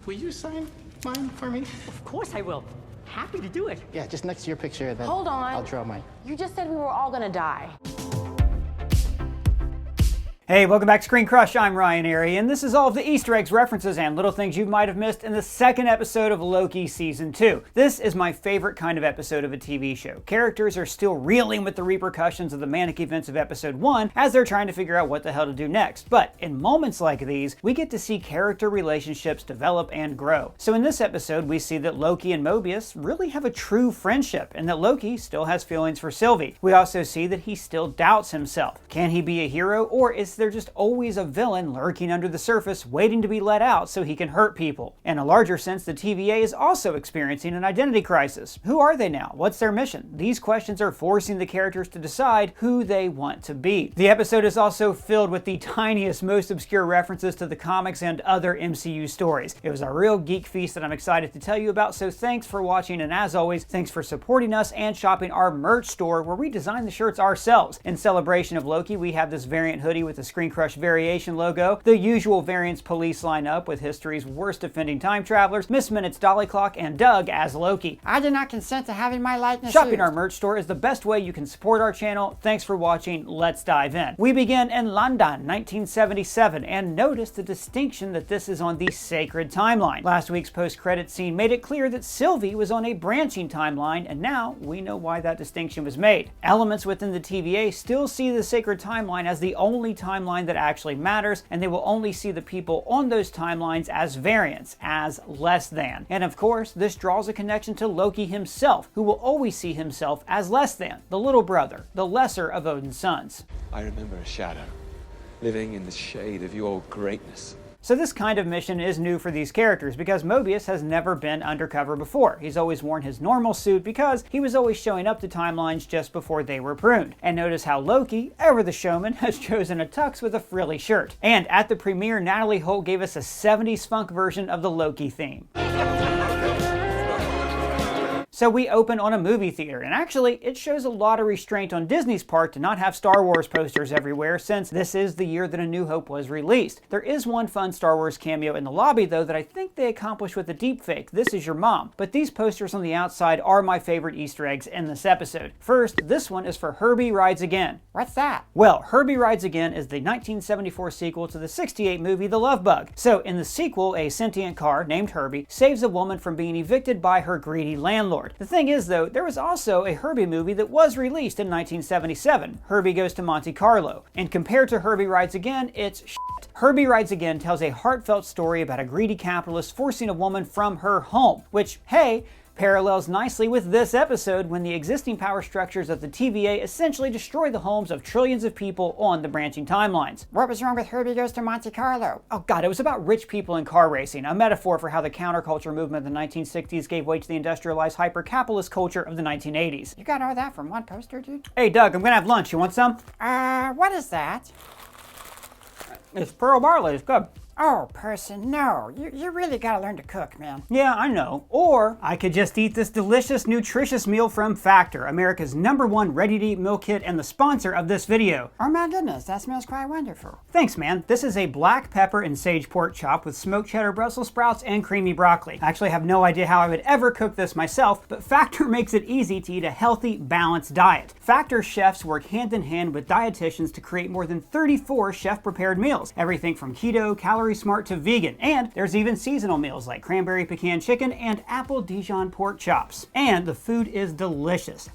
Will you sign mine for me? Of course I will. Happy to do it. Yeah, just next to your picture, then Hold on. I'll draw mine. You just said we were all gonna die. Hey, welcome back to ScreenCrush. I'm Ryan Airy, and this is all of the Easter eggs, references, and little things you might have missed in the second episode of Loki Season 2. This is my favorite kind of episode of a TV show. Characters are still reeling with the repercussions of the manic events of Episode 1 as they're trying to figure out what the hell to do next. But in moments like these, we get to see character relationships develop and grow. So in this episode, we see that Loki and Mobius really have a true friendship, and that Loki still has feelings for Sylvie. We also see that he still doubts himself. Can he be a hero, or is there just always a villain lurking under the surface waiting to be let out so he can hurt people? In a larger sense, the TVA is also experiencing an identity crisis. Who are they now? What's their mission? These questions are forcing the characters to decide who they want to be. The episode is also filled with the tiniest, most obscure references to the comics and other MCU stories. It was a real geek feast that I'm excited to tell you about, so thanks for watching, and as always, thanks for supporting us and shopping our merch store where we design the shirts ourselves. In celebration of Loki, we have this variant hoodie with the ScreenCrush variation logo, the usual variants police lineup with history's worst offending time travelers, Miss Minute's Dolly Clock, and Doug as Loki. I do not consent to having my likeness Shopping used. our merch store is the best way you can support our channel. Thanks for watching. Let's dive in. We begin in London, 1977, and notice the distinction that this is on the sacred timeline. Last week's post-credit scene made it clear that Sylvie was on a branching timeline, and now we know why that distinction was made. Elements within the TVA still see the sacred timeline as the only timeline that actually matters, and they will only see the people on those timelines as variants, as less than. And of course, this draws a connection to Loki himself, who will always see himself as less than, the little brother, the lesser of Odin's sons. I remember a shadow, living in the shade of your greatness. So this kind of mission is new for these characters because Mobius has never been undercover before. He's always worn his normal suit because he was always showing up to timelines just before they were pruned. And notice how Loki, ever the showman, has chosen a tux with a frilly shirt. And at the premiere, Natalie Holt gave us a 70s funk version of the Loki theme. So we open on a movie theater, and actually it shows a lot of restraint on Disney's part to not have Star Wars posters everywhere, since this is the year that A New Hope was released. There is one fun Star Wars cameo in the lobby though that I think they accomplished with a deepfake, This Is Your Mom. But these posters on the outside are my favorite Easter eggs in this episode. First, this one is for Herbie Rides Again. What's that? Well, Herbie Rides Again is the 1974 sequel to the 68 movie The Love Bug. So in the sequel, a sentient car named Herbie saves a woman from being evicted by her greedy landlord. The thing is though, there was also a Herbie movie that was released in 1977, Herbie Goes to Monte Carlo. And compared to Herbie Rides Again, it's shit. Herbie Rides Again tells a heartfelt story about a greedy capitalist forcing a woman from her home, which, hey, parallels nicely with this episode when the existing power structures of the TVA essentially destroy the homes of trillions of people on the branching timelines. What was wrong with Herbie Goes to Monte Carlo? Oh god, it was about rich people in car racing, a metaphor for how the counterculture movement of the 1960s gave way to the industrialized hyper-capitalist culture of the 1980s. You got all that from one poster, dude? Hey Doug, I'm gonna have lunch. You want some? What is that? It's pearl barley. It's good. Oh, person, no. You really gotta learn to cook, man. Yeah, I know. Or I could just eat this delicious, nutritious meal from Factor, America's #1 ready-to-eat meal kit and the sponsor of this video. Oh my goodness, that smells quite wonderful. Thanks, man. This is a black pepper and sage pork chop with smoked cheddar Brussels sprouts and creamy broccoli. I actually have no idea how I would ever cook this myself, but Factor makes it easy to eat a healthy, balanced diet. Factor chefs work hand in hand with dietitians to create more than 34 chef-prepared meals. Everything from keto, calorie smart to vegan, and there's even seasonal meals like cranberry pecan chicken and apple Dijon pork chops. And the food is delicious.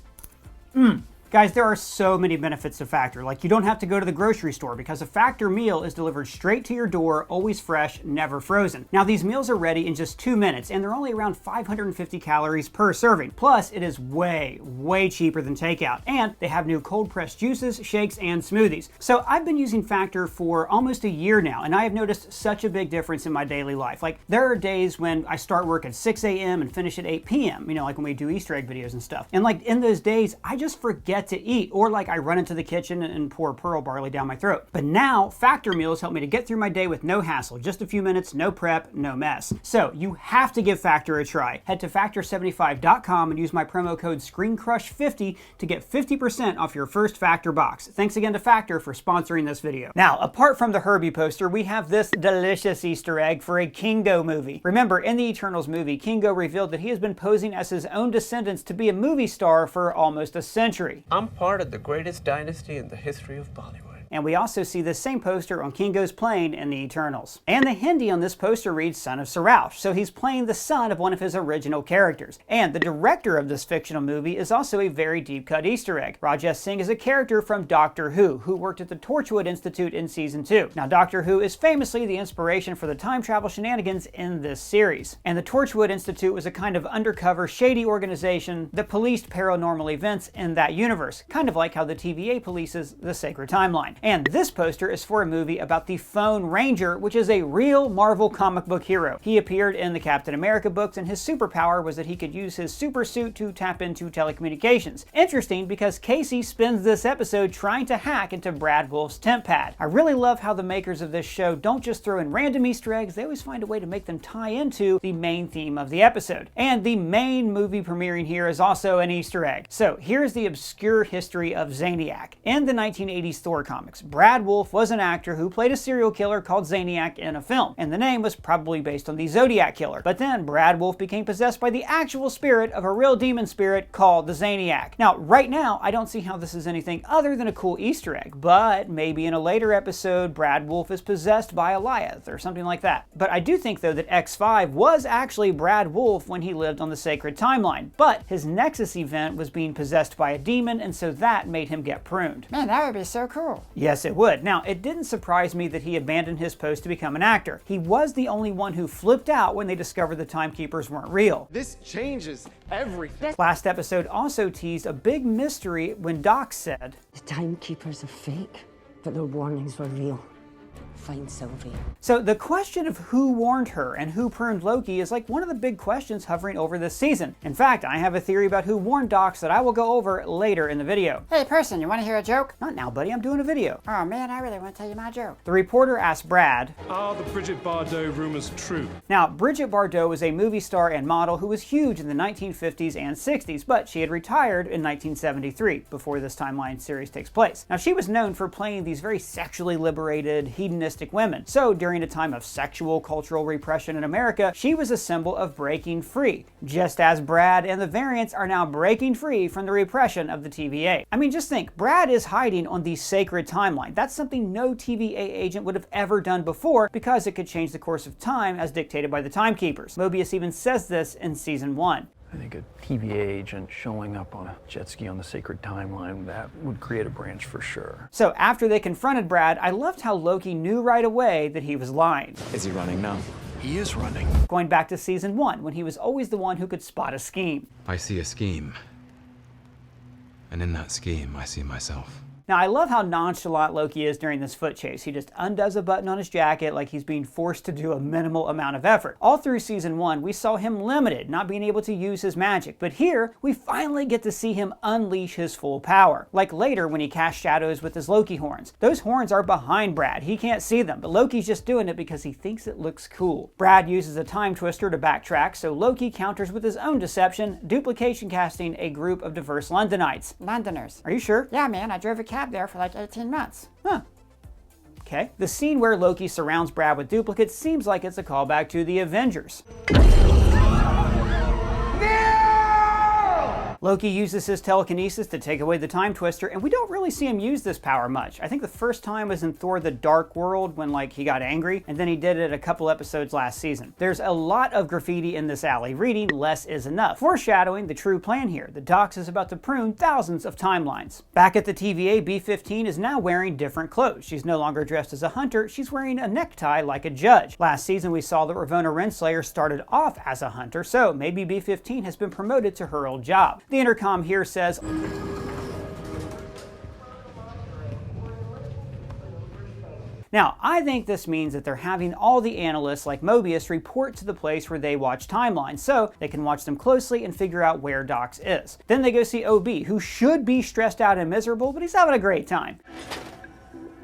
Guys, there are so many benefits to Factor. Like, you don't have to go to the grocery store because a Factor meal is delivered straight to your door, always fresh, never frozen. Now, these meals are ready in just 2 minutes, and they're only around 550 calories per serving. Plus, it is way, way cheaper than takeout. And they have new cold-pressed juices, shakes, and smoothies. So I've been using Factor for almost a year now, and I have noticed such a big difference in my daily life. Like, there are days when I start work at 6 a.m. and finish at 8 p.m., you know, like when we do Easter egg videos and stuff. And like, in those days, I just forget forget to eat, or like I run into the kitchen and pour pearl barley down my throat. But now, Factor meals help me to get through my day with no hassle, just a few minutes, no prep, no mess. So you have to give Factor a try. Head to Factor75.com and use my promo code ScreenCrush50 to get 50% off your first Factor box. Thanks again to Factor for sponsoring this video. Now, apart from the Herbie poster, we have this delicious Easter egg for a Kingo movie. Remember, in the Eternals movie, Kingo revealed that he has been posing as his own descendants to be a movie star for almost a century. I'm part of the greatest dynasty in the history of Bollywood. And we also see this same poster on Kingo's plane in the Eternals. And the Hindi on this poster reads Son of Saroush, so he's playing the son of one of his original characters. And the director of this fictional movie is also a very deep-cut Easter egg. Rajesh Singh is a character from Doctor Who worked at the Torchwood Institute in Season 2. Now, Doctor Who is famously the inspiration for the time travel shenanigans in this series. And the Torchwood Institute was a kind of undercover, shady organization that policed paranormal events in that universe, kind of like how the TVA polices the Sacred Timeline. And this poster is for a movie about the Phone Ranger, which is a real Marvel comic book hero. He appeared in the Captain America books, and his superpower was that he could use his super suit to tap into telecommunications. Interesting, because Casey spends this episode trying to hack into Brad Wolf's temp pad. I really love how the makers of this show don't just throw in random Easter eggs, they always find a way to make them tie into the main theme of the episode. And the main movie premiering here is also an Easter egg. So here's the obscure history of Zaniac. In the 1980s Thor comics, Brad Wolf was an actor who played a serial killer called Zaniac in a film, and the name was probably based on the Zodiac Killer. But then Brad Wolf became possessed by the actual spirit of a real demon spirit called the Zaniac. Now, right now, I don't see how this is anything other than a cool Easter egg, but maybe in a later episode, Brad Wolf is possessed by Eliath or something like that. But I do think, though, that X5 was actually Brad Wolf when he lived on the Sacred Timeline, but his Nexus event was being possessed by a demon, and so that made him get pruned. Man, that would be so cool. Yes, it would. Now, it didn't surprise me that he abandoned his post to become an actor. He was the only one who flipped out when they discovered the timekeepers weren't real. This changes everything. Last episode also teased a big mystery when Doc said, The timekeepers are fake, but their warnings were real. Find Sylvie. So the question of who warned her and who pruned Loki is like one of the big questions hovering over this season. In fact, I have a theory about who warned Docs that I will go over later in the video. Hey, person, you want to hear a joke? Not now, buddy, I'm doing a video. Oh man, I really want to tell you my joke. The reporter asked Brad, Are the Bridget Bardot rumors true? Now, Bridget Bardot was a movie star and model who was huge in the 1950s and 60s, but she had retired in 1973, before this timeline series takes place. Now, she was known for playing these very sexually liberated, hedonistic women. So during a time of sexual cultural repression in America, she was a symbol of breaking free, just as Brad and the variants are now breaking free from the repression of the TVA. I mean, just think, Brad is hiding on the Sacred Timeline. That's something no TVA agent would have ever done before, because it could change the course of time as dictated by the timekeepers. Mobius even says this in season 1. I think a TVA agent showing up on a jet ski on the Sacred Timeline, that would create a branch for sure. So after they confronted Brad, I loved how Loki knew right away that he was lying. Is he running now? He is running. Going back to season 1, when he was always the one who could spot a scheme. I see a scheme. And in that scheme, I see myself. Now, I love how nonchalant Loki is during this foot chase. He just undoes a button on his jacket like he's being forced to do a minimal amount of effort. All through season 1, we saw him limited, not being able to use his magic. But here, we finally get to see him unleash his full power. Like later when he casts shadows with his Loki horns. Those horns are behind Brad. He can't see them, but Loki's just doing it because he thinks it looks cool. Brad uses a time twister to backtrack, so Loki counters with his own deception, duplication casting a group of diverse Londonites. Londoners. Are you sure? Yeah, man, I drove a cab there for like 18 months. Huh. Okay. The scene where Loki surrounds Brad with duplicates seems like it's a callback to the Avengers. Loki uses his telekinesis to take away the time twister, and we don't really see him use this power much. I think the first time was in Thor: The Dark World when he got angry, and then he did it a couple episodes last season. There's a lot of graffiti in this alley reading "Less is enough," foreshadowing the true plan here. The Docs is about to prune thousands of timelines. Back at the TVA, B-15 is now wearing different clothes. She's no longer dressed as a hunter, she's wearing a necktie like a judge. Last season we saw that Ravonna Renslayer started off as a hunter, so maybe B-15 has been promoted to her old job. The intercom here says, Now, I think this means that they're having all the analysts like Mobius report to the place where they watch timelines, so they can watch them closely and figure out where Docs is. Then they go see OB, who should be stressed out and miserable, but he's having a great time.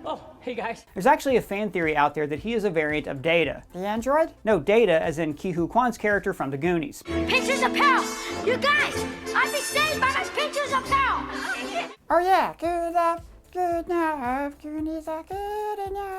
Oh, hey guys. There's actually a fan theory out there that he is a variant of Data. The android? No, Data as in Ki-Hu Kwan's character from The Goonies. Pictures of pal! You guys! I'll be saved by my pictures of pal! Oh yeah, good enough, good enough.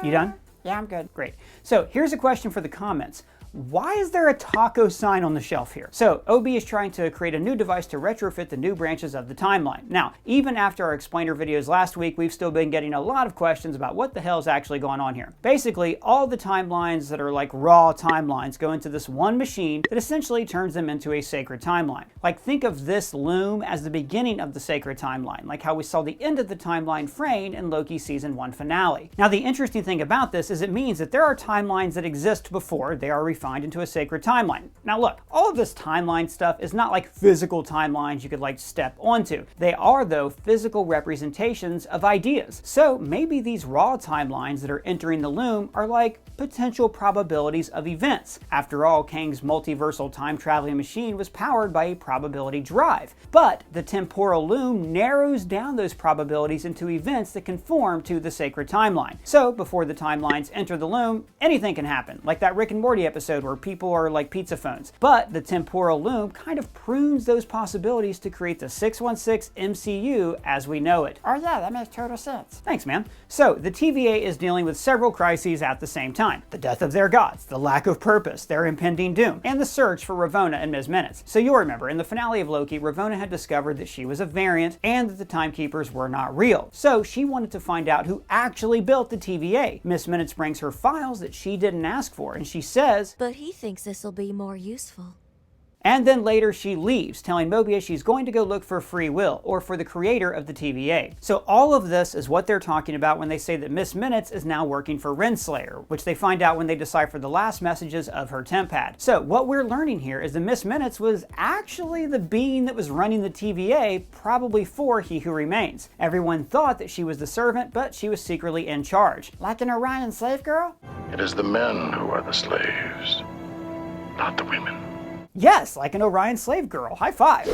You done? Yeah, I'm good. Great. So here's a question for the comments. Why is there a taco sign on the shelf here? So OB is trying to create a new device to retrofit the new branches of the timeline. Now, even after our explainer videos last week, we've still been getting a lot of questions about what the hell is actually going on here. Basically, all the timelines that are like raw timelines go into this one machine that essentially turns them into a sacred timeline. Like, think of this loom as the beginning of the sacred timeline, like how we saw the end of the timeline frame in Loki's season 1 finale. Now, the interesting thing about this is it means that there are timelines that exist before they are refined into a sacred timeline. Now look, all of this timeline stuff is not like physical timelines you could like step onto. They are though physical representations of ideas. So maybe these raw timelines that are entering the loom are like potential probabilities of events. After all, Kang's multiversal time traveling machine was powered by a probability drive. But the temporal loom narrows down those probabilities into events that conform to the sacred timeline. So before the timelines enter the loom, anything can happen, like that Rick and Morty episode where people are like pizza phones. But the temporal loom kind of prunes those possibilities to create the 616 MCU as we know it. Oh yeah, that makes total sense. Thanks, man. So the TVA is dealing with several crises at the same time. The death of their gods, the lack of purpose, their impending doom, and the search for Ravonna and Ms. Minutes. So you'll remember, in the finale of Loki, Ravonna had discovered that she was a variant and that the timekeepers were not real. So she wanted to find out who actually built the TVA. Ms. Minutes brings her files that she didn't ask for, and she says, But he thinks this'll be more useful. And then later she leaves, telling Mobius she's going to go look for free will, or for the creator of the TVA. So all of this is what they're talking about when they say that Miss Minutes is now working for Renslayer, which they find out when they decipher the last messages of her temp pad. So what we're learning here is that Miss Minutes was actually the being that was running the TVA, probably for He Who Remains. Everyone thought that she was the servant, but she was secretly in charge. Like an Orion slave girl? It is the men who are the slaves, not the women. Yes, like an Orion slave girl. High five.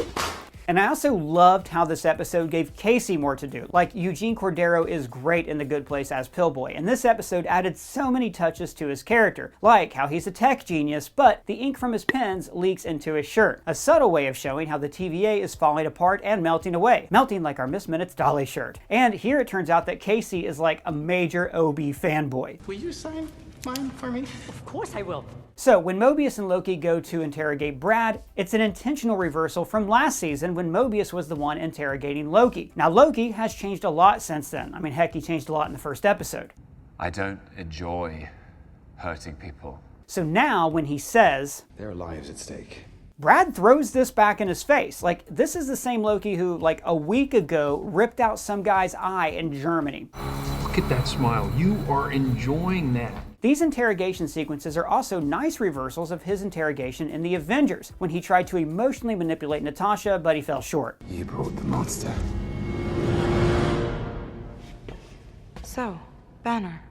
And I also loved how this episode gave Casey more to do. Like, Eugene Cordero is great in The Good Place as Pillboy, and this episode added so many touches to his character, like how he's a tech genius, but the ink from his pens leaks into his shirt. A subtle way of showing how the TVA is falling apart and melting away. Melting like our Miss Minutes Dolly shirt. And here it turns out that Casey is like a major OB fanboy. Will you sign mine for me? Of course I will. So when Mobius and Loki go to interrogate Brad, it's an intentional reversal from last season when Mobius was the one interrogating Loki. Now Loki has changed a lot since then. I mean, heck, he changed a lot in the first episode. I don't enjoy hurting people. So now when he says, there are lives at stake, Brad throws this back in his face. Like, this is the same Loki who, like, a week ago ripped out some guy's eye in Germany. Look at that smile. You are enjoying that. These interrogation sequences are also nice reversals of his interrogation in the Avengers, when he tried to emotionally manipulate Natasha, but he fell short. You brought the monster. So, Banner.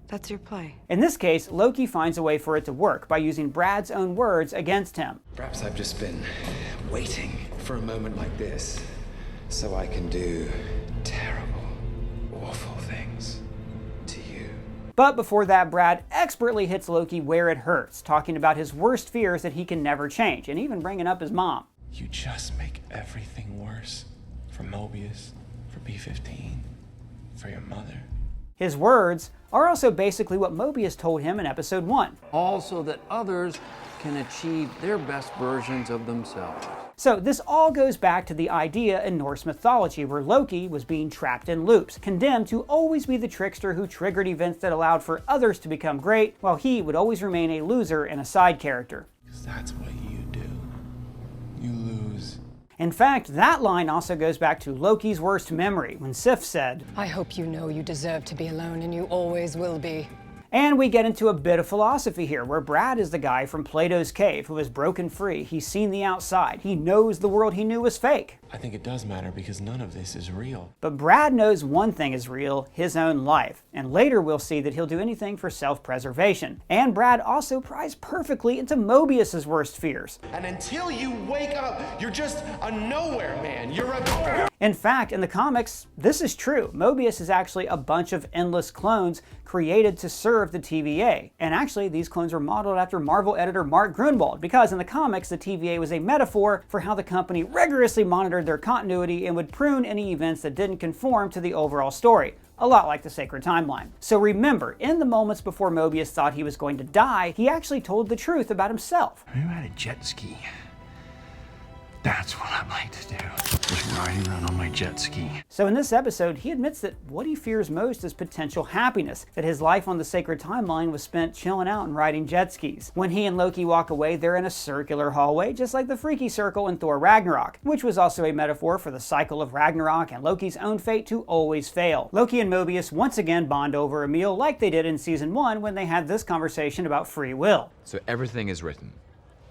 That's your play. In this case, Loki finds a way for it to work by using Brad's own words against him. Perhaps I've just been waiting for a moment like this, so I can do terrible, awful things to you. But before that, Brad expertly hits Loki where it hurts, talking about his worst fears that he can never change, and even bringing up his mom. You just make everything worse. For Mobius, for B-15, for your mother. His words are also basically what Mobius told him in episode 1. Also that others can achieve their best versions of themselves. So this all goes back to the idea in Norse mythology where Loki was being trapped in loops, condemned to always be the trickster who triggered events that allowed for others to become great, while he would always remain a loser and a side character. Because that's what you do. You lose. In fact, that line also goes back to Loki's worst memory, when Sif said, I hope you know you deserve to be alone and you always will be. And we get into a bit of philosophy here, where Brad is the guy from Plato's cave who has broken free. He's seen the outside. He knows the world he knew was fake. I think it does matter because none of this is real. But Brad knows one thing is real, his own life. And later we'll see that he'll do anything for self-preservation. And Brad also pries perfectly into Mobius's worst fears. And until you wake up, you're just a nowhere man. You're a... In fact, in the comics, this is true. Mobius is actually a bunch of endless clones created to serve the TVA. And actually, these clones were modeled after Marvel editor Mark Gruenwald, because in the comics, the TVA was a metaphor for how the company rigorously monitored their continuity and would prune any events that didn't conform to the overall story. A lot like the Sacred Timeline. So remember, in the moments before Mobius thought he was going to die, he actually told the truth about himself. I ride a jet ski. That's what I like to do. Just riding around on my jet ski. So in this episode, he admits that what he fears most is potential happiness, that his life on the Sacred Timeline was spent chilling out and riding jet skis. When he and Loki walk away, they're in a circular hallway, just like the Freaky Circle in Thor Ragnarok, which was also a metaphor for the cycle of Ragnarok and Loki's own fate to always fail. Loki and Mobius once again bond over a meal like they did in season 1 when they had this conversation about free will. So everything is written.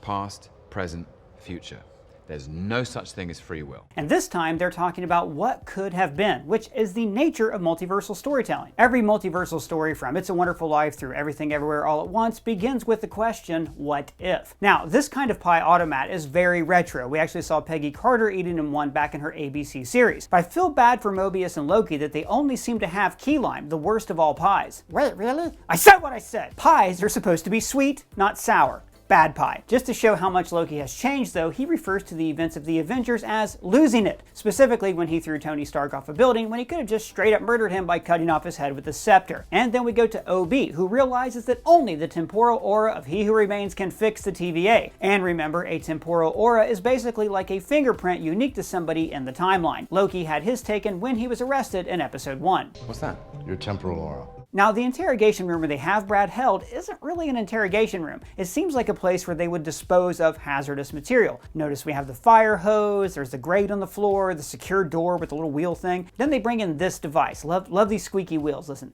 Past, present, future. There's no such thing as free will. And this time they're talking about what could have been, which is the nature of multiversal storytelling. Every multiversal story, from It's a Wonderful Life through Everything Everywhere All at Once, begins with the question, what if? Now, this kind of pie automat is very retro. We actually saw Peggy Carter eating in one back in her ABC series. But I feel bad for Mobius and Loki that they only seem to have key lime, the worst of all pies. Wait, really? I said what I said! Pies are supposed to be sweet, not sour. Bad pie. Just to show how much Loki has changed, though, he refers to the events of the Avengers as losing it, specifically when he threw Tony Stark off a building when he could have just straight up murdered him by cutting off his head with a scepter. And then we go to OB, who realizes that only the temporal aura of He Who Remains can fix the TVA. And remember, a temporal aura is basically like a fingerprint unique to somebody in the timeline. Loki had his taken when he was arrested in episode 1. What's that? Your temporal aura. Now, the interrogation room where they have Brad held isn't really an interrogation room. It seems like a place where they would dispose of hazardous material. Notice we have the fire hose, there's the grate on the floor, the secure door with the little wheel thing. Then they bring in this device. Love these squeaky wheels, listen.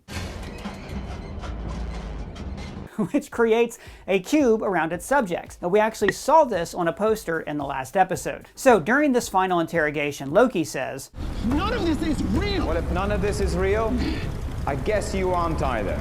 Which creates a cube around its subjects. Now, we actually saw this on a poster in the last episode. So during this final interrogation, Loki says, "None of this is real!" Well, if none of this is real, I guess you aren't either.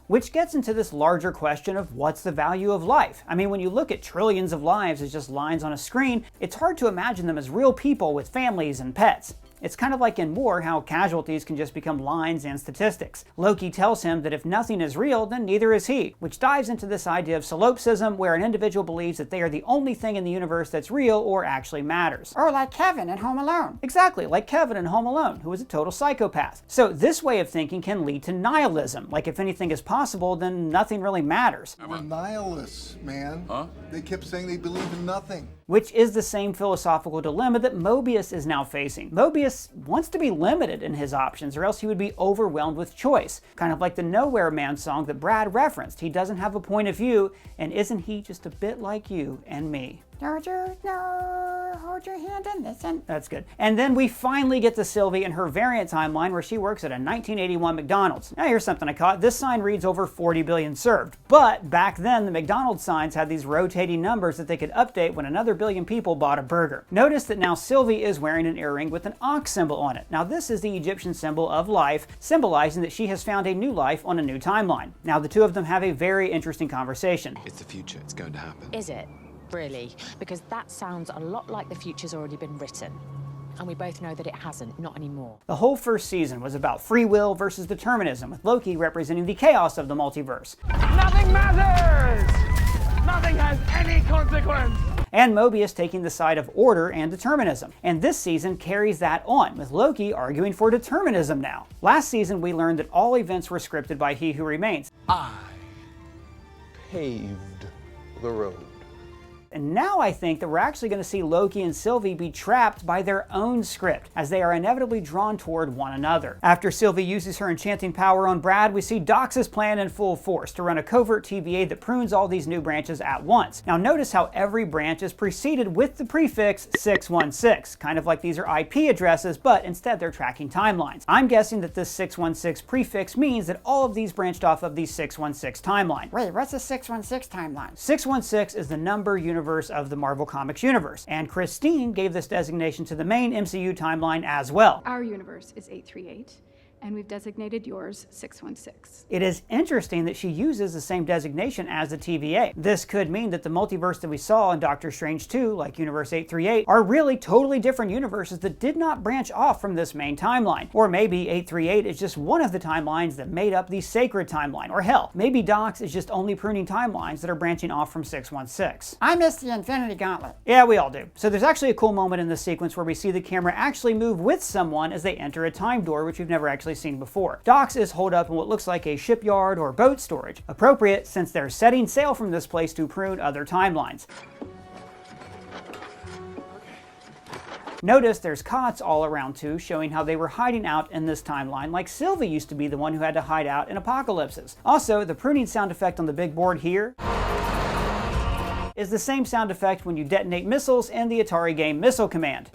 Which gets into this larger question of what's the value of life? I mean, when you look at trillions of lives as just lines on a screen, it's hard to imagine them as real people with families and pets. It's kind of like in war, how casualties can just become lines and statistics. Loki tells him that if nothing is real, then neither is he, which dives into this idea of solipsism, where an individual believes that they are the only thing in the universe that's real or actually matters. Or like Kevin in Home Alone. Exactly, like Kevin in Home Alone, who is a total psychopath. So this way of thinking can lead to nihilism, like if anything is possible, then nothing really matters. We're nihilists, man. Huh? They kept saying they believe in nothing. Which is the same philosophical dilemma that Mobius is now facing. Mobius wants to be limited in his options, or else he would be overwhelmed with choice. Kind of like the Nowhere Man song that Brad referenced. He doesn't have a point of view, and isn't he just a bit like you and me? Hold your hand and listen. That's good. And then we finally get to Sylvie and her variant timeline where she works at a 1981 McDonald's. Now here's something I caught. This sign reads over 40 billion served. But back then, the McDonald's signs had these rotating numbers that they could update when another billion people bought a burger. Notice that now Sylvie is wearing an earring with an ox symbol on it. Now this is the Egyptian symbol of life, symbolizing that she has found a new life on a new timeline. Now the two of them have a very interesting conversation. It's the future. It's going to happen. Is it? Really? Because that sounds a lot like the future's already been written. And we both know that it hasn't, not anymore. The whole first season was about free will versus determinism, with Loki representing the chaos of the multiverse. Nothing matters! Nothing has any consequence! And Mobius taking the side of order and determinism. And this season carries that on, with Loki arguing for determinism now. Last season we learned that all events were scripted by He Who Remains. I paved the road. And now I think that we're actually going to see Loki and Sylvie be trapped by their own script, as they are inevitably drawn toward one another. After Sylvie uses her enchanting power on Brad, we see Dox's plan in full force to run a covert TVA that prunes all these new branches at once. Now notice how every branch is preceded with the prefix 616, kind of like these are IP addresses, but instead they're tracking timelines. I'm guessing that this 616 prefix means that all of these branched off of the 616 timeline. Wait, what's the 616 timeline? 616 is the number universe of the Marvel Comics universe, and Christine gave this designation to the main MCU timeline as well. Our universe is 838, and we've designated yours 616. It is interesting that she uses the same designation as the TVA. This could mean that the multiverse that we saw in Doctor Strange 2, like Universe 838, are really totally different universes that did not branch off from this main timeline. Or maybe 838 is just one of the timelines that made up the sacred timeline. Or hell, maybe Dox is just only pruning timelines that are branching off from 616. I missed the Infinity Gauntlet. Yeah, we all do. So there's actually a cool moment in this sequence where we see the camera actually move with someone as they enter a time door, which we've never actually seen before. Dox is holed up in what looks like a shipyard or boat storage. Appropriate, since they're setting sail from this place to prune other timelines. Notice there's cots all around too, showing how they were hiding out in this timeline, like Sylvie used to be the one who had to hide out in apocalypses. Also, the pruning sound effect on the big board here is the same sound effect when you detonate missiles in the Atari game Missile Command.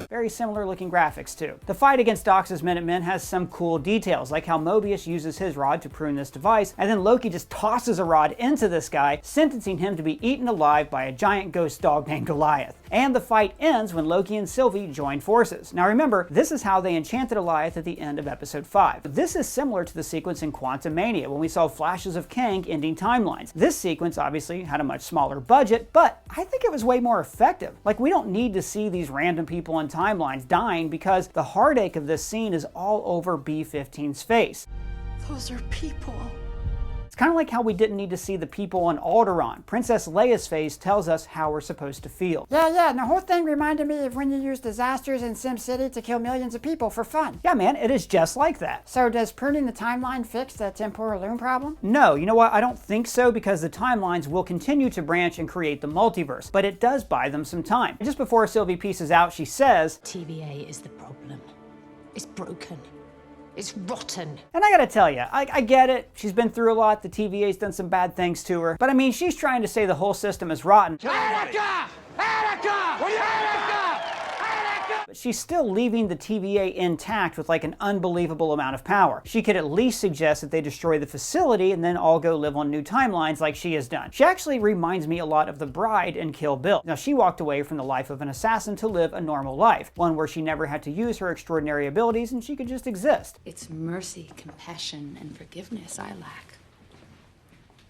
Very similar looking graphics too. The fight against Dox's Minutemen has some cool details, like how Mobius uses his rod to prune this device, and then Loki just tosses a rod into this guy, sentencing him to be eaten alive by a giant ghost dog named Goliath. And the fight ends when Loki and Sylvie join forces. Now remember, this is how they enchanted Goliath at the end of episode 5. This is similar to the sequence in Quantumania when we saw flashes of Kang ending timelines. This sequence obviously had a much smaller budget, but I think it was way more effective. Like, we don't need to see these random people in timelines dying because the heartache of this scene is all over B-15's face. Those are people. It's kind of like how we didn't need to see the people on Alderaan. Princess Leia's face tells us how we're supposed to feel. Yeah, and the whole thing reminded me of when you use disasters in SimCity to kill millions of people for fun. Yeah, man, it is just like that. So does pruning the timeline fix the temporal loom problem? No, you know what? I don't think so, because the timelines will continue to branch and create the multiverse, but it does buy them some time. Just before Sylvie pieces out, she says, TVA is the problem. It's broken. It's rotten. And I gotta tell you, I get it. She's been through a lot. The TVA's done some bad things to her. But I mean, she's trying to say the whole system is rotten. Attica! Attica! Attica! But she's still leaving the TVA intact with like an unbelievable amount of power. She could at least suggest that they destroy the facility and then all go live on new timelines like she has done. She actually reminds me a lot of the bride in Kill Bill. Now, she walked away from the life of an assassin to live a normal life, one where she never had to use her extraordinary abilities and she could just exist. It's mercy, compassion, and forgiveness I lack,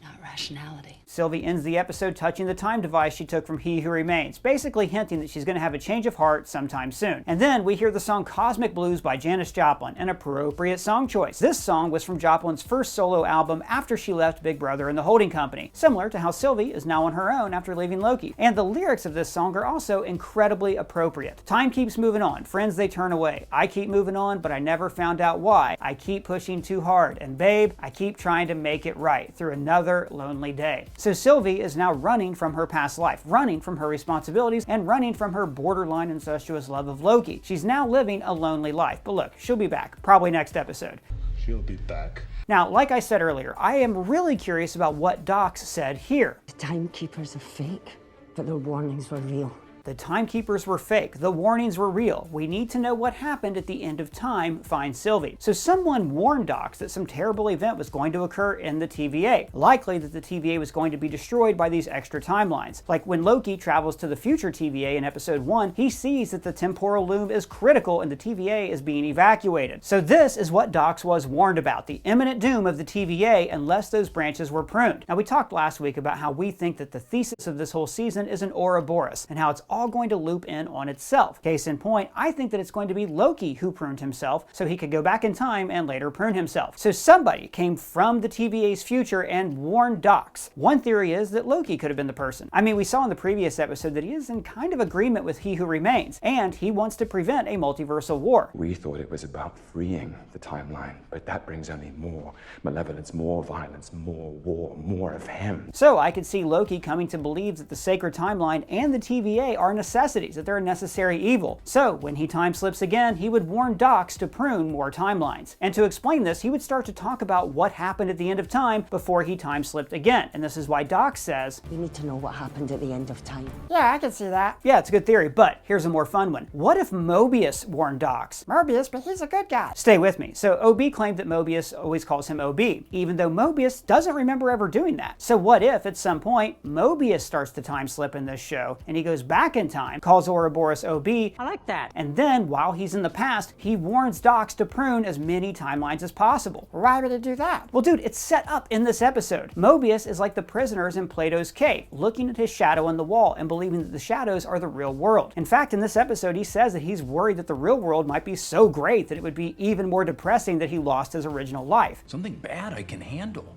not rationality. Sylvie ends the episode touching the time device she took from He Who Remains, basically hinting that she's going to have a change of heart sometime soon. And then we hear the song Cosmic Blues by Janis Joplin, an appropriate song choice. This song was from Joplin's first solo album after she left Big Brother and the Holding Company, similar to how Sylvie is now on her own after leaving Loki. And the lyrics of this song are also incredibly appropriate. Time keeps moving on, friends they turn away. I keep moving on, but I never found out why. I keep pushing too hard, and babe, I keep trying to make it right through another lonely day. So Sylvie is now running from her past life, running from her responsibilities, and running from her borderline incestuous love of Loki. She's now living a lonely life, but look, she'll be back, probably next episode. She'll be back. Now, like I said earlier, I am really curious about what Dox said here. The timekeepers are fake, but their warnings were real. The timekeepers were fake. The warnings were real. We need to know what happened at the end of time, find Sylvie. So someone warned Dox that some terrible event was going to occur in the TVA. Likely that the TVA was going to be destroyed by these extra timelines. Like when Loki travels to the future TVA in episode 1, he sees that the temporal loom is critical and the TVA is being evacuated. So this is what Dox was warned about, the imminent doom of the TVA unless those branches were pruned. Now, we talked last week about how we think that the thesis of this whole season is an Ouroboros, and how it's all going to loop in on itself. Case in point, I think that it's going to be Loki who pruned himself so he could go back in time and later prune himself. So somebody came from the TVA's future and warned Docs. One theory is that Loki could have been the person. I mean, we saw in the previous episode that he is in kind of agreement with He Who Remains, and he wants to prevent a multiversal war. We thought it was about freeing the timeline, but that brings only more malevolence, more violence, more war, more of him. So I could see Loki coming to believe that the sacred timeline and the TVA are necessities, that they're a necessary evil. So when he time slips again, he would warn Docs to prune more timelines. And to explain this, he would start to talk about what happened at the end of time before he time slipped again. And this is why Doc says, we need to know what happened at the end of time. Yeah, I can see that. Yeah, it's a good theory, but here's a more fun one. What if Mobius warned Docs? Mobius, but he's a good guy. Stay with me. So OB claimed that Mobius always calls him OB, even though Mobius doesn't remember ever doing that. So what if at some point Mobius starts to time slip in this show and he goes back in time, calls Ouroboros OB, I like that. and then while he's in the past, he warns Docs to prune as many timelines as possible. Why would he do that? Well, dude, it's set up in this episode. Mobius is like the prisoners in Plato's cave, looking at his shadow on the wall and believing that the shadows are the real world. In fact, in this episode, he says that he's worried that the real world might be so great that it would be even more depressing that he lost his original life. Something bad I can handle.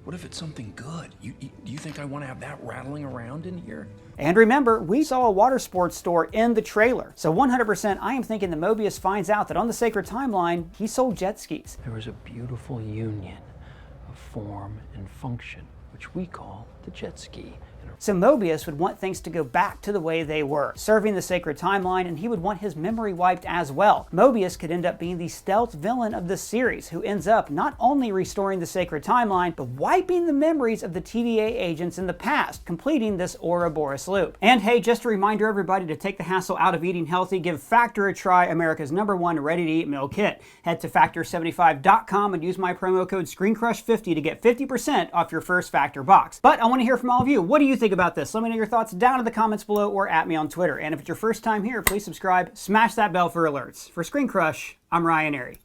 What if it's something good? Do you think I want to have that rattling around in here? And remember, we saw a water sports store in the trailer. So 100% I am thinking that Mobius finds out that on the sacred timeline, he sold jet skis. There was a beautiful union of form and function, which we call the jet ski. So Mobius would want things to go back to the way they were, serving the sacred timeline, and he would want his memory wiped as well. Mobius could end up being the stealth villain of the series, who ends up not only restoring the sacred timeline, but wiping the memories of the TVA agents in the past, completing this Ouroboros loop. And hey, just a reminder everybody to take the hassle out of eating healthy, give Factor a try, America's #1 ready-to-eat meal kit. Head to Factor75.com and use my promo code ScreenCrush50 to get 50% off your first Factor box. But I want to hear from all of you. What do you think about this? Let me know your thoughts down in the comments below or at me on Twitter. And if it's your first time here, please subscribe, smash that bell for alerts. For ScreenCrush, I'm Ryan Airy.